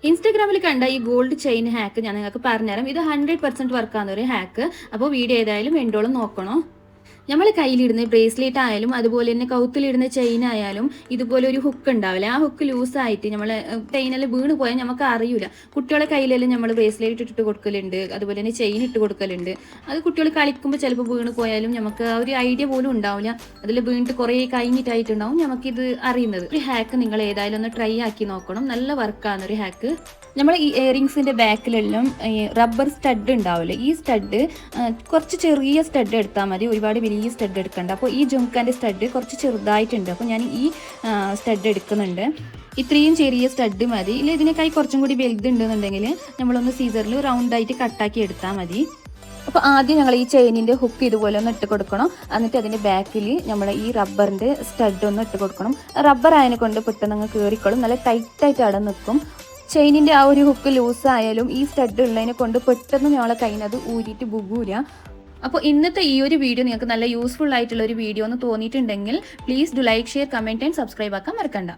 ഇൻസ്റ്റാഗ്രാമിൽ കണ്ട ഈ ഗോൾഡ് ചെയിൻ ഹാക്ക് ഞാൻ നിങ്ങൾക്ക് പറഞ്ഞുതരാം. ഇത് 100% വർക്കാവുന്ന ഒരു ഹാക്ക്. അപ്പോൾ വീഡിയോ ഏതായാലും വേണ്ടോളം നോക്കണം. നമ്മൾ കയ്യിലിടുന്ന ബ്രേസ്ലെറ്റ് ആയാലും അതുപോലെ തന്നെ കൗത്തിലിടുന്ന ചെയിൻ ആയാലും ഇതുപോലെ ഒരു ഹുക്ക് ഉണ്ടാവില്ല. ആ ഹുക്ക് ലൂസായിട്ട് നമ്മൾ ചെയിനെല്ലാം വീണ് പോയാൽ നമുക്ക് അറിയില്ല. കുട്ടികളെ കയ്യിലെല്ലാം നമ്മൾ ബ്രേസ്ലെറ്റ് ഇട്ടിട്ട് കൊടുക്കലുണ്ട്, അതുപോലെ തന്നെ ചെയിൻ ഇട്ട് കൊടുക്കലുണ്ട്. അത് കുട്ടികൾ കളിക്കുമ്പോൾ ചിലപ്പോൾ വീണ് പോയാലും നമുക്ക് ആ ഒരു ഐഡിയ പോലും ഉണ്ടാവില്ല. അതിൽ വീണിട്ട് കുറേ കഴിഞ്ഞിട്ടായിട്ടുണ്ടാവും നമുക്കിത് അറിയുന്നത്. ഒരു ഹാക്ക് നിങ്ങൾ ഏതായാലും ഒന്ന് ട്രൈ ആക്കി നോക്കണം. നല്ല വർക്കാണ് ഒരു ഹാക്ക്. നമ്മൾ ഈ ഇയറിങ്സിൻ്റെ ബാക്കിലെല്ലാം റബ്ബർ സ്റ്റഡ് ഉണ്ടാവില്ലേ, ഈ സ്റ്റഡ് കുറച്ച് ചെറിയ സ്റ്റഡ് എടുത്താൽ മതി, ഒരുപാട് വലിയ സ്റ്റഡ് എടുക്കണ്ട. അപ്പോൾ ഈ ജുംക്കാൻ്റെ സ്റ്റഡ് കുറച്ച് ചെറുതായിട്ടുണ്ട്, അപ്പോൾ ഞാൻ ഈ സ്റ്റഡ് എടുക്കുന്നുണ്ട്. ഇത്രയും ചെറിയ സ്റ്റഡ് മതി. ഇല്ല ഇതിനേക്കായി കുറച്ചും കൂടി വലുതുണ്ടെന്നുണ്ടെങ്കിൽ നമ്മളൊന്ന് സീസറിൽ റൗണ്ടായിട്ട് കട്ടാക്കി എടുത്താൽ മതി. അപ്പോൾ ആദ്യം ഞങ്ങൾ ഈ ചെയിനിൻ്റെ ഹുക്ക് ഇതുപോലെ ഒന്ന് ഇട്ട് കൊടുക്കണം. എന്നിട്ട് അതിൻ്റെ ബാക്കിൽ നമ്മൾ ഈ റബ്ബറിൻ്റെ സ്റ്റഡ് ഒന്ന് ഇട്ട് കൊടുക്കണം. റബ്ബർ അതിനെ കൊണ്ട് പെട്ടെന്ന് അങ്ങ് കയറിക്കോളും, നല്ല ടൈറ്റായിട്ട് അവിടെ നിൽക്കും. ചെയിനിൻ്റെ ആ ഒരു ഹുക്ക് ലൂസായാലും ഈ സ്റ്റഡ് ഉള്ളതിനെ കൊണ്ട് പെട്ടെന്ന് ഞങ്ങളെ കയ്യിൽ അത് ഊരിയിട്ട് ബുഗൂല. അപ്പോൾ ഇന്നത്തെ ഈ ഒരു വീഡിയോ നിങ്ങൾക്ക് നല്ല യൂസ്ഫുൾ ആയിട്ടുള്ള ഒരു വീഡിയോ എന്ന് തോന്നിയിട്ടുണ്ടെങ്കിൽ please do like, share, comment and subscribe ആക്കാൻ മറക്കണ്ട.